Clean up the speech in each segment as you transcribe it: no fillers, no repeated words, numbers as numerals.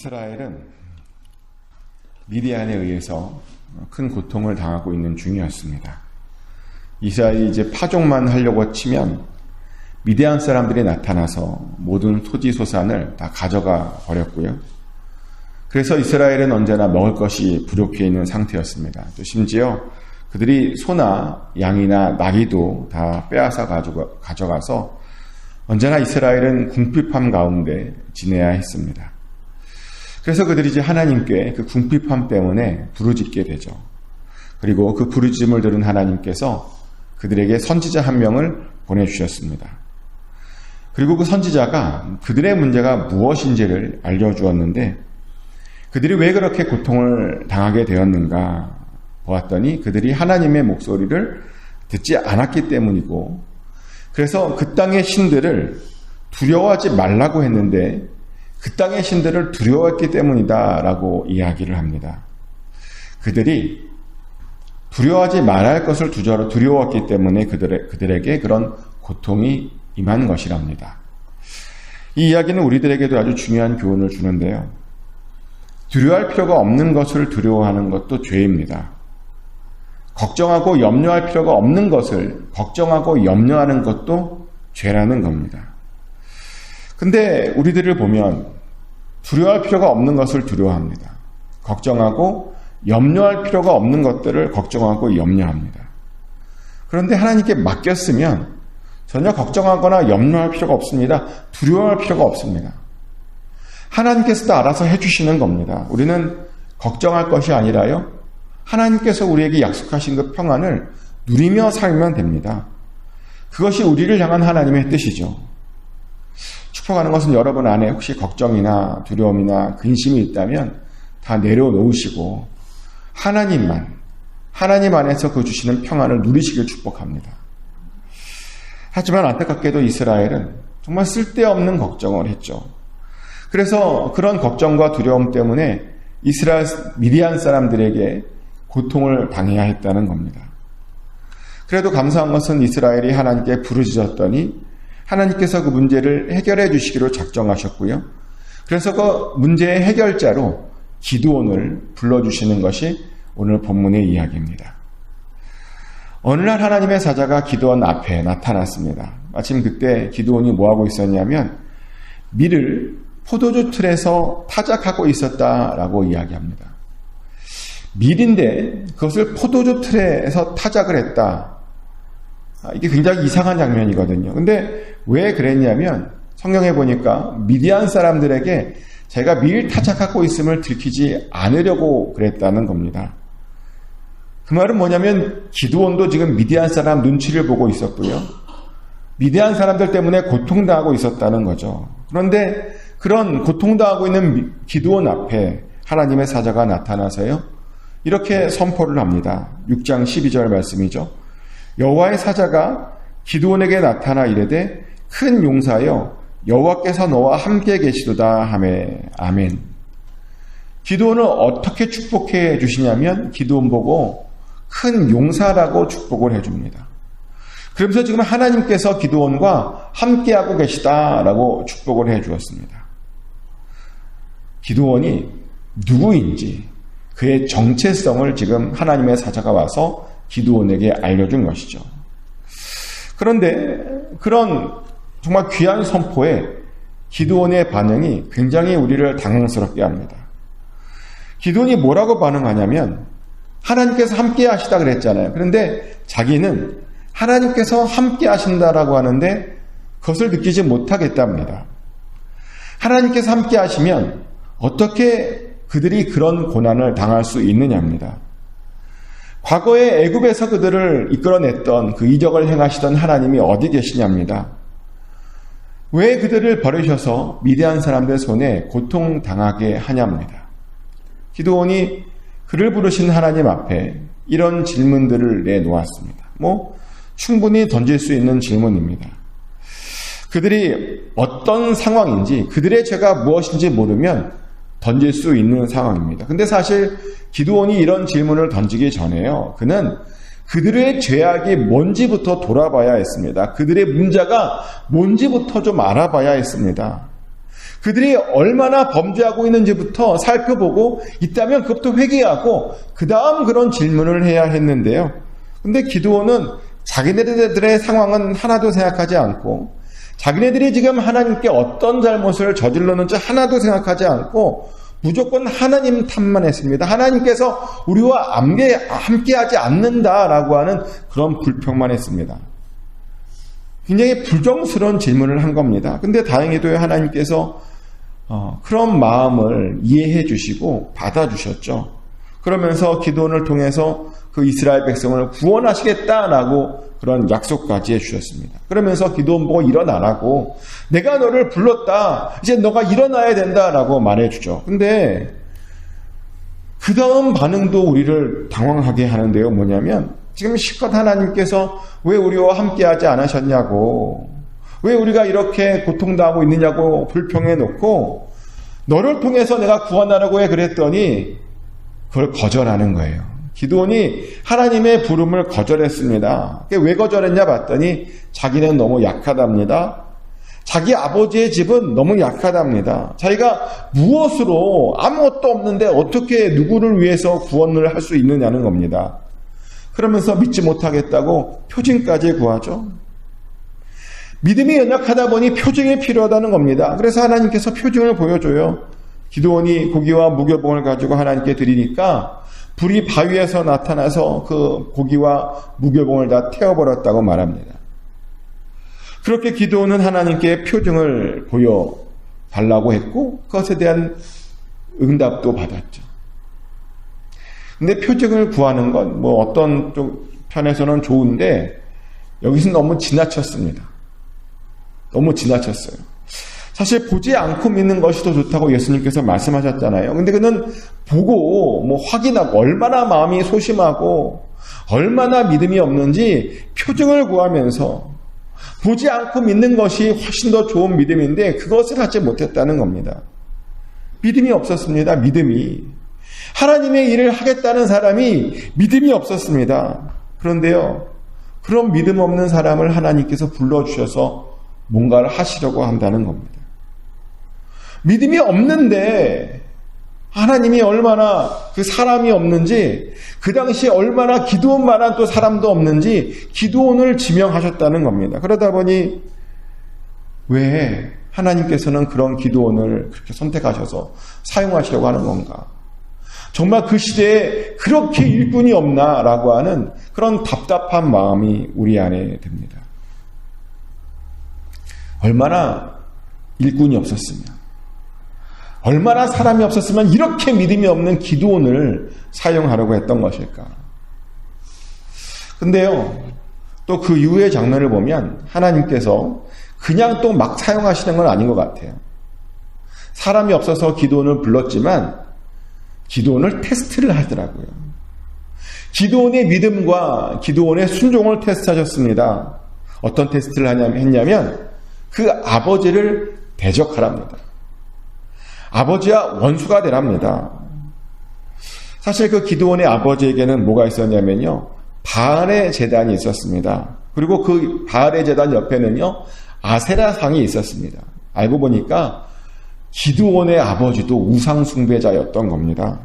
이스라엘은 미디안에 의해서 큰 고통을 당하고 있는 중이었습니다. 이스라엘이 이제 파종만 하려고 치면 미디안 사람들이 나타나서 모든 소지소산을 다 가져가 버렸고요. 그래서 이스라엘은 언제나 먹을 것이 부족해 있는 상태였습니다. 또 심지어 그들이 소나 양이나 나귀도 다 빼앗아 가져가서 언제나 이스라엘은 궁핍함 가운데 지내야 했습니다. 그래서 그들이 이제 하나님께 그 궁핍함 때문에 부르짖게 되죠. 그리고 그 부르짖음을 들은 하나님께서 그들에게 선지자 한 명을 보내주셨습니다. 그리고 그 선지자가 그들의 문제가 무엇인지를 알려주었는데 그들이 왜 그렇게 고통을 당하게 되었는가 보았더니 그들이 하나님의 목소리를 듣지 않았기 때문이고, 그래서 그 땅의 신들을 두려워하지 말라고 했는데 그 땅의 신들을 두려워했기 때문이다라고 이야기를 합니다. 그들이 두려워하지 말아야 할 것을 두려웠기 때문에 그들에게 그런 고통이 임한 것이랍니다. 이 이야기는 우리들에게도 아주 중요한 교훈을 주는데요. 두려워할 필요가 없는 것을 두려워하는 것도 죄입니다. 걱정하고 염려할 필요가 없는 것을 걱정하고 염려하는 것도 죄라는 겁니다. 근데 우리들을 보면 두려워할 필요가 없는 것을 두려워합니다. 걱정하고 염려할 필요가 없는 것들을 걱정하고 염려합니다. 그런데 하나님께 맡겼으면 전혀 걱정하거나 염려할 필요가 없습니다. 두려워할 필요가 없습니다. 하나님께서도 알아서 해주시는 겁니다. 우리는 걱정할 것이 아니라요, 하나님께서 우리에게 약속하신 그 평안을 누리며 살면 됩니다. 그것이 우리를 향한 하나님의 뜻이죠. 축복하는 것은 여러분 안에 혹시 걱정이나 두려움이나 근심이 있다면 다 내려놓으시고 하나님 안에서 그 주시는 평안을 누리시길 축복합니다. 하지만 안타깝게도 이스라엘은 정말 쓸데없는 걱정을 했죠. 그래서 그런 걱정과 두려움 때문에 미디안 사람들에게 고통을 당해야 했다는 겁니다. 그래도 감사한 것은 이스라엘이 하나님께 부르짖었더니 하나님께서 그 문제를 해결해 주시기로 작정하셨고요. 그래서 그 문제의 해결자로 기드온을 불러주시는 것이 오늘 본문의 이야기입니다. 어느 날 하나님의 사자가 기드온 앞에 나타났습니다. 마침 그때 기드온이 뭐하고 있었냐면 밀을 포도주 틀에서 타작하고 있었다라고 이야기합니다. 밀인데 그것을 포도주 틀에서 타작을 했다. 이게 굉장히 이상한 장면이거든요. 근데 왜 그랬냐면 성경에 보니까 미디안 사람들에게 제가 밀 타작하고 있음을 들키지 않으려고 그랬다는 겁니다. 그 말은 뭐냐면 기드온도 지금 미디안 사람 눈치를 보고 있었고요. 미디안 사람들 때문에 고통당하고 있었다는 거죠. 그런데 그런 고통당하고 있는 기드온 앞에 하나님의 사자가 나타나서요, 이렇게 선포를 합니다. 6장 12절 말씀이죠. 여호와의 사자가 기드온에게 나타나 이르되 큰 용사여 여호와께서 너와 함께 계시도다 하매 아멘. 기드온을 어떻게 축복해 주시냐면 기드온 보고 큰 용사라고 축복을 해줍니다. 그러면서 지금 하나님께서 기드온과 함께하고 계시다라고 축복을 해주었습니다. 기드온이 누구인지 그의 정체성을 지금 하나님의 사자가 와서 기드온에게 알려준 것이죠. 그런데 그런 정말 귀한 선포에 기드온의 반응이 굉장히 우리를 당황스럽게 합니다. 기드온이 뭐라고 반응하냐면 하나님께서 함께 하시다 그랬잖아요. 그런데 자기는 하나님께서 함께 하신다라고 하는데 그것을 느끼지 못하겠답니다. 하나님께서 함께 하시면 어떻게 그들이 그런 고난을 당할 수 있느냐입니다. 과거에 애굽에서 그들을 이끌어냈던 그 이적을 행하시던 하나님이 어디 계시냐입니다. 왜 그들을 버리셔서 미디안 사람들 손에 고통당하게 하냐입니다. 기드온이 그를 부르신 하나님 앞에 이런 질문들을 내놓았습니다. 충분히 던질 수 있는 질문입니다. 그들이 어떤 상황인지 그들의 죄가 무엇인지 모르면 던질 수 있는 상황입니다. 근데 사실 기드온이 이런 질문을 던지기 전에요, 그는 그들의 죄악이 뭔지부터 돌아봐야 했습니다. 그들의 문제가 뭔지부터 좀 알아봐야 했습니다. 그들이 얼마나 범죄하고 있는지부터 살펴보고 있다면 그것부터 회개하고 그 다음 그런 질문을 해야 했는데요. 근데 기드온은 자기네들의 상황은 하나도 생각하지 않고 자기네들이 지금 하나님께 어떤 잘못을 저질렀는지 하나도 생각하지 않고 무조건 하나님 탓만 했습니다. 하나님께서 우리와 함께하지 않는다라고 하는 그런 불평만 했습니다. 굉장히 부정스러운 질문을 한 겁니다. 근데 다행히도 하나님께서 그런 마음을 이해해 주시고 받아주셨죠. 그러면서 기드온을 통해서 그 이스라엘 백성을 구원하시겠다라고 그런 약속까지 해주셨습니다. 그러면서 기드온 보고 일어나라고, 내가 너를 불렀다, 이제 너가 일어나야 된다라고 말해주죠. 근데 그 다음 반응도 우리를 당황하게 하는데요. 뭐냐면 지금 실컷 하나님께서 왜 우리와 함께하지 않으셨냐고, 왜 우리가 이렇게 고통당하고 있느냐고 불평해 놓고 너를 통해서 내가 구원하라고 해 그랬더니 그걸 거절하는 거예요. 기드온이 하나님의 부름을 거절했습니다. 왜 거절했냐 봤더니 자기는 너무 약하답니다. 자기 아버지의 집은 너무 약하답니다. 자기가 무엇으로, 아무것도 없는데 어떻게 누구를 위해서 구원을 할 수 있느냐는 겁니다. 그러면서 믿지 못하겠다고 표징까지 구하죠. 믿음이 연약하다 보니 표징이 필요하다는 겁니다. 그래서 하나님께서 표징을 보여줘요. 기드온이 고기와 무교봉을 가지고 하나님께 드리니까 불이 바위에서 나타나서 그 고기와 무교봉을 다 태워버렸다고 말합니다. 그렇게 기드온은 하나님께 표징을 보여달라고 했고 그것에 대한 응답도 받았죠. 근데 표징을 구하는 건 뭐 어떤 편에서는 좋은데 여기서 너무 지나쳤습니다. 너무 지나쳤어요. 사실 보지 않고 믿는 것이 더 좋다고 예수님께서 말씀하셨잖아요. 근데 그는 보고 확인하고 얼마나 마음이 소심하고 얼마나 믿음이 없는지 표징을 구하면서 보지 않고 믿는 것이 훨씬 더 좋은 믿음인데 그것을 하지 못했다는 겁니다. 믿음이 없었습니다. 믿음이. 하나님의 일을 하겠다는 사람이 믿음이 없었습니다. 그런데요, 그런 믿음 없는 사람을 하나님께서 불러주셔서 뭔가를 하시려고 한다는 겁니다. 믿음이 없는데 하나님이 얼마나 그 사람이 없는지, 그 당시에 얼마나 기드온만한 또 사람도 없는지 기드온을 지명하셨다는 겁니다. 그러다 보니 왜 하나님께서는 그런 기드온을 그렇게 선택하셔서 사용하시려고 하는 건가? 정말 그 시대에 그렇게 일꾼이 없나라고 하는 그런 답답한 마음이 우리 안에 듭니다. 얼마나 일꾼이 없었으면, 얼마나 사람이 없었으면 이렇게 믿음이 없는 기드온을 사용하려고 했던 것일까? 근데요, 또 그 이후의 장면을 보면 하나님께서 그냥 또 막 사용하시는 건 아닌 것 같아요. 사람이 없어서 기드온을 불렀지만 기드온을 테스트를 하더라고요. 기드온의 믿음과 기드온의 순종을 테스트하셨습니다. 어떤 테스트를 했냐면 그 아버지를 대적하랍니다. 아버지와 원수가 되랍니다. 사실 그 기드온의 아버지에게는 뭐가 있었냐면요, 바알의 제단이 있었습니다. 그리고 그 바알의 제단 옆에는요 아세라상이 있었습니다. 알고 보니까 기드온의 아버지도 우상 숭배자였던 겁니다.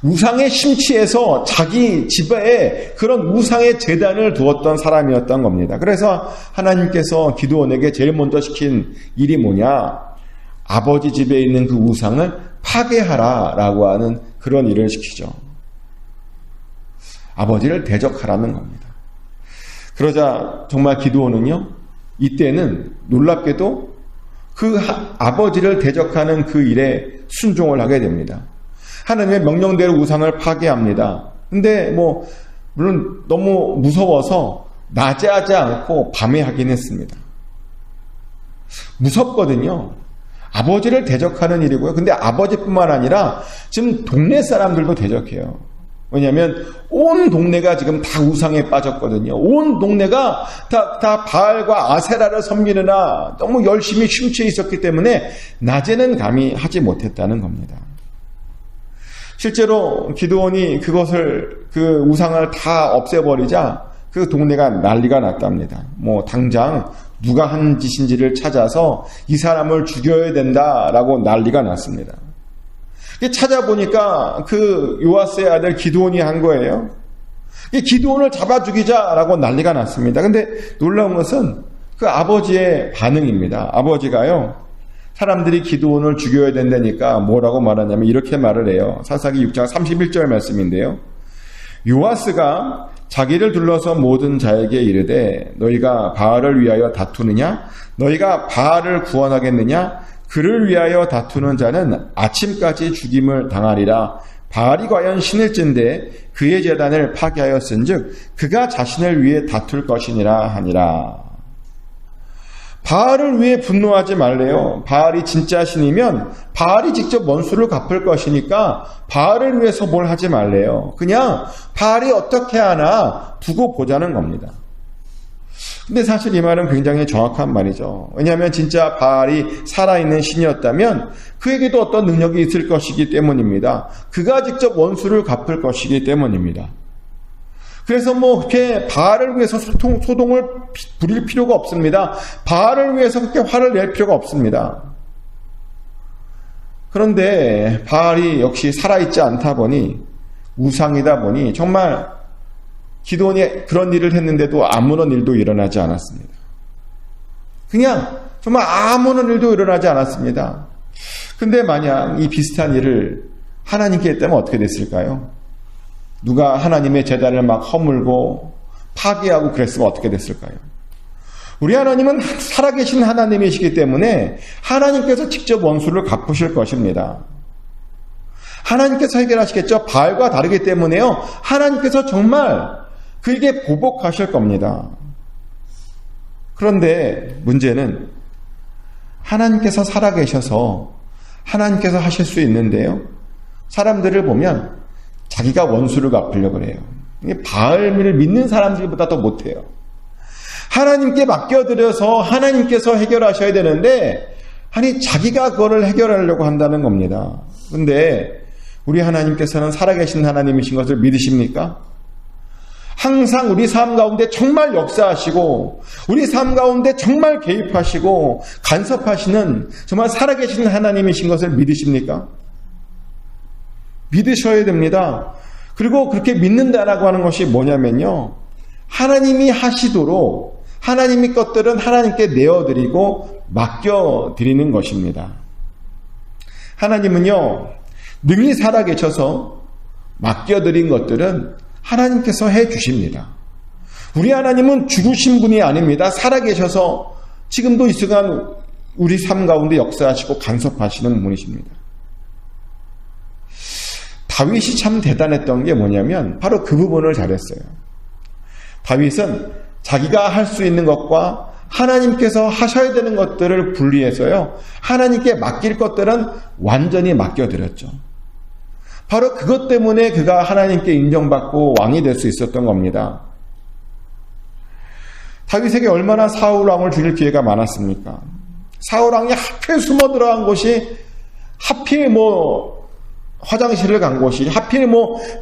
우상에 심취해서 자기 집에 그런 우상의 제단을 두었던 사람이었던 겁니다. 그래서 하나님께서 기드온에게 제일 먼저 시킨 일이 뭐냐? 아버지 집에 있는 그 우상을 파괴하라라고 하는 그런 일을 시키죠. 아버지를 대적하라는 겁니다. 그러자 정말 기드온은요, 이때는 놀랍게도 그 아버지를 대적하는 그 일에 순종을 하게 됩니다. 하나님의 명령대로 우상을 파괴합니다. 근데 물론 너무 무서워서 낮에 하지 않고 밤에 하긴 했습니다. 무섭거든요. 아버지를 대적하는 일이고요. 근데 아버지뿐만 아니라 지금 동네 사람들도 대적해요. 왜냐하면 온 동네가 지금 다 우상에 빠졌거든요. 온 동네가 다 바알과 아세라를 섬기느라 너무 열심히 심취해 있었기 때문에 낮에는 감히 하지 못했다는 겁니다. 실제로 기드온이 그 우상을 다 없애버리자 그 동네가 난리가 났답니다. 당장 누가 한 짓인지를 찾아서 이 사람을 죽여야 된다라고 난리가 났습니다. 찾아보니까 그 요아스의 아들 기드온이 한 거예요. 기드온을 잡아 죽이자라고 난리가 났습니다. 근데 놀라운 것은 그 아버지의 반응입니다. 아버지가요, 사람들이 기드온을 죽여야 된다니까 뭐라고 말하냐면 이렇게 말을 해요. 사사기 6장 31절 말씀인데요. 요아스가 자기를 둘러서 모든 자에게 이르되 너희가 바알을 위하여 다투느냐? 너희가 바알을 구원하겠느냐? 그를 위하여 다투는 자는 아침까지 죽임을 당하리라. 바알이 과연 신일진데 그의 제단을 파괴하였은즉 그가 자신을 위해 다툴 것이니라 하니라. 바알을 위해 분노하지 말래요. 바알이 진짜 신이면 바알이 직접 원수를 갚을 것이니까 바알을 위해서 뭘 하지 말래요. 그냥 바알이 어떻게 하나 두고 보자는 겁니다. 근데 사실 이 말은 굉장히 정확한 말이죠. 왜냐하면 진짜 바알이 살아있는 신이었다면 그에게도 어떤 능력이 있을 것이기 때문입니다. 그가 직접 원수를 갚을 것이기 때문입니다. 그래서 그렇게 바알을 위해서 소동을 부릴 필요가 없습니다. 바알을 위해서 그렇게 화를 낼 필요가 없습니다. 그런데 바알이 역시 살아있지 않다 보니, 우상이다 보니 정말 기드온이 그런 일을 했는데도 아무런 일도 일어나지 않았습니다. 그냥 정말 아무런 일도 일어나지 않았습니다. 근데 만약 이 비슷한 일을 하나님께 했다면 어떻게 됐을까요? 누가 하나님의 제단을 막 허물고 파괴하고 그랬으면 어떻게 됐을까요? 우리 하나님은 살아계신 하나님이시기 때문에 하나님께서 직접 원수를 갚으실 것입니다. 하나님께서 해결하시겠죠. 바알과 다르기 때문에요. 하나님께서 정말 그에게 보복하실 겁니다. 그런데 문제는 하나님께서 살아계셔서 하나님께서 하실 수 있는데요. 사람들을 보면 자기가 원수를 갚으려고 그래요. 바알을 믿는 사람들보다 더 못해요. 하나님께 맡겨드려서 하나님께서 해결하셔야 되는데 아니 자기가 그거를 해결하려고 한다는 겁니다. 그런데 우리 하나님께서는 살아계신 하나님이신 것을 믿으십니까? 항상 우리 삶 가운데 정말 역사하시고 우리 삶 가운데 정말 개입하시고 간섭하시는 정말 살아계신 하나님이신 것을 믿으십니까? 믿으셔야 됩니다. 그리고 그렇게 믿는다라고 하는 것이 뭐냐면요. 하나님이 하시도록 하나님의 것들은 하나님께 내어드리고 맡겨드리는 것입니다. 하나님은요. 능히 살아계셔서 맡겨드린 것들은 하나님께서 해주십니다. 우리 하나님은 죽으신 분이 아닙니다. 살아계셔서 지금도 이 순간 우리 삶 가운데 역사하시고 간섭하시는 분이십니다. 다윗이 참 대단했던 게 뭐냐면 바로 그 부분을 잘했어요. 다윗은 자기가 할 수 있는 것과 하나님께서 하셔야 되는 것들을 분리해서요. 하나님께 맡길 것들은 완전히 맡겨드렸죠. 바로 그것 때문에 그가 하나님께 인정받고 왕이 될 수 있었던 겁니다. 다윗에게 얼마나 사울 왕을 죽일 기회가 많았습니까? 사울 왕이 하필 숨어 들어간 곳이 하필 화장실을 간 곳이 하필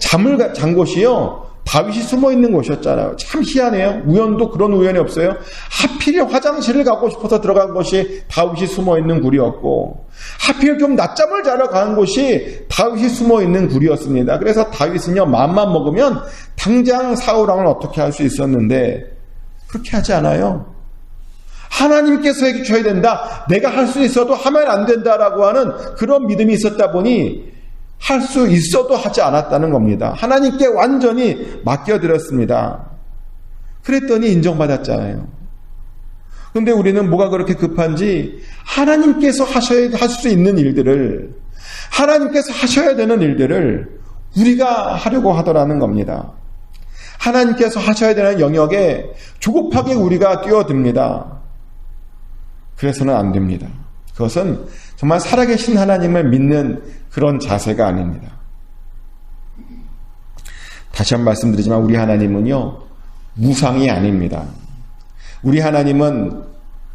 잠을 잔 곳이요. 다윗이 숨어 있는 곳이었잖아요. 참 희한해요. 우연도 그런 우연이 없어요. 하필 화장실을 가고 싶어서 들어간 곳이 다윗이 숨어 있는 굴이었고 하필 좀 낮잠을 자러 가는 곳이 다윗이 숨어 있는 굴이었습니다. 그래서 다윗은요. 마음만 먹으면 당장 사울 왕을 어떻게 할 수 있었는데 그렇게 하지 않아요. 하나님께서 해주셔야 된다. 내가 할 수 있어도 하면 안 된다라고 하는 그런 믿음이 있었다 보니 할 수 있어도 하지 않았다는 겁니다. 하나님께 완전히 맡겨드렸습니다. 그랬더니 인정받았잖아요. 그런데 우리는 뭐가 그렇게 급한지 하나님께서 하실 수 있는 일들을 하나님께서 하셔야 되는 일들을 우리가 하려고 하더라는 겁니다. 하나님께서 하셔야 되는 영역에 조급하게 우리가 뛰어듭니다. 그래서는 안 됩니다. 그것은 정말 살아계신 하나님을 믿는 그런 자세가 아닙니다. 다시 한번 말씀드리지만 우리 하나님은요. 무상이 아닙니다. 우리 하나님은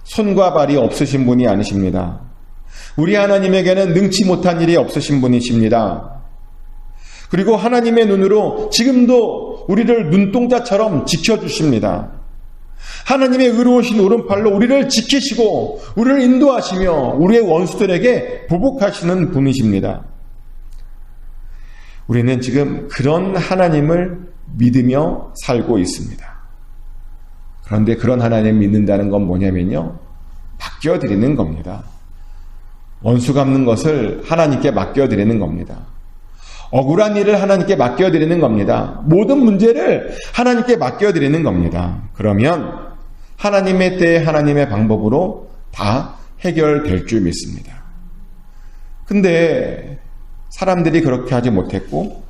손과 발이 없으신 분이 아니십니다. 우리 하나님에게는 능치 못한 일이 없으신 분이십니다. 그리고 하나님의 눈으로 지금도 우리를 눈동자처럼 지켜주십니다. 하나님의 의로우신 오른팔로 우리를 지키시고 우리를 인도하시며 우리의 원수들에게 보복하시는 분이십니다. 우리는 지금 그런 하나님을 믿으며 살고 있습니다. 그런데 그런 하나님을 믿는다는 건 뭐냐면요, 맡겨드리는 겁니다. 원수 갚는 것을 하나님께 맡겨드리는 겁니다. 억울한 일을 하나님께 맡겨드리는 겁니다. 모든 문제를 하나님께 맡겨드리는 겁니다. 그러면 하나님의 때에 하나님의 방법으로 다 해결될 줄 믿습니다. 근데 사람들이 그렇게 하지 못했고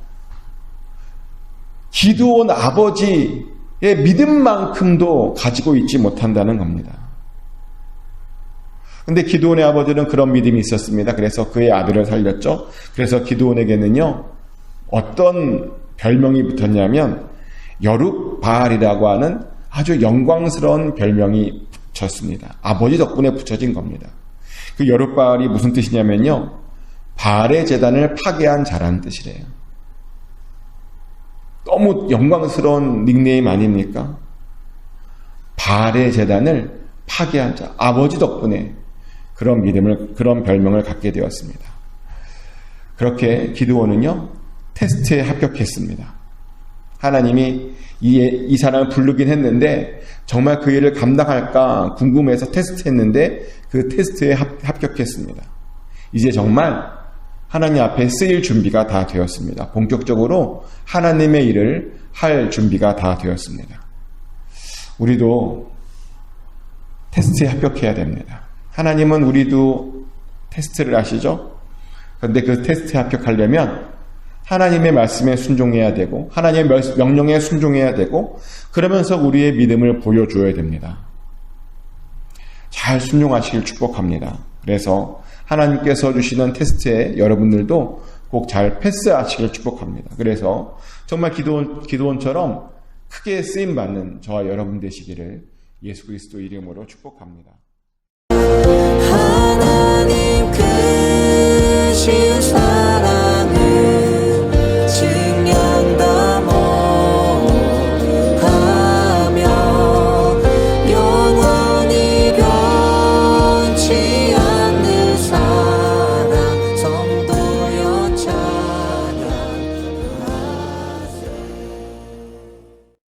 기드온 아버지의 믿음만큼도 가지고 있지 못한다는 겁니다. 근데 기드온의 아버지는 그런 믿음이 있었습니다. 그래서 그의 아들을 살렸죠. 그래서 기드온에게는요, 어떤 별명이 붙었냐면 여룻바알이라고 하는 아주 영광스러운 별명이 붙였습니다. 아버지 덕분에 붙여진 겁니다. 그 여룻바알이 무슨 뜻이냐면요, 바알의 제단을 파괴한 자라는 뜻이래요. 너무 영광스러운 닉네임 아닙니까? 바알의 제단을 파괴한 자, 아버지 덕분에 그런 별명을 갖게 되었습니다. 그렇게 기드온은요, 테스트에 합격했습니다. 하나님이 이 사람을 부르긴 했는데 정말 그 일을 감당할까 궁금해서 테스트했는데 그 테스트에 합격했습니다. 이제 정말 하나님 앞에 쓰일 준비가 다 되었습니다. 본격적으로 하나님의 일을 할 준비가 다 되었습니다. 우리도 테스트에 합격해야 됩니다. 하나님은 우리도 테스트를 하시죠? 그런데 그 테스트에 합격하려면 하나님의 말씀에 순종해야 되고 하나님의 명령에 순종해야 되고 그러면서 우리의 믿음을 보여줘야 됩니다. 잘 순종하시길 축복합니다. 그래서 하나님께서 주시는 테스트에 여러분들도 꼭 잘 패스하시길 축복합니다. 그래서 정말 기드온처럼 크게 쓰임받는 저와 여러분 되시기를 예수 그리스도 이름으로 축복합니다. 하나님 크신 사랑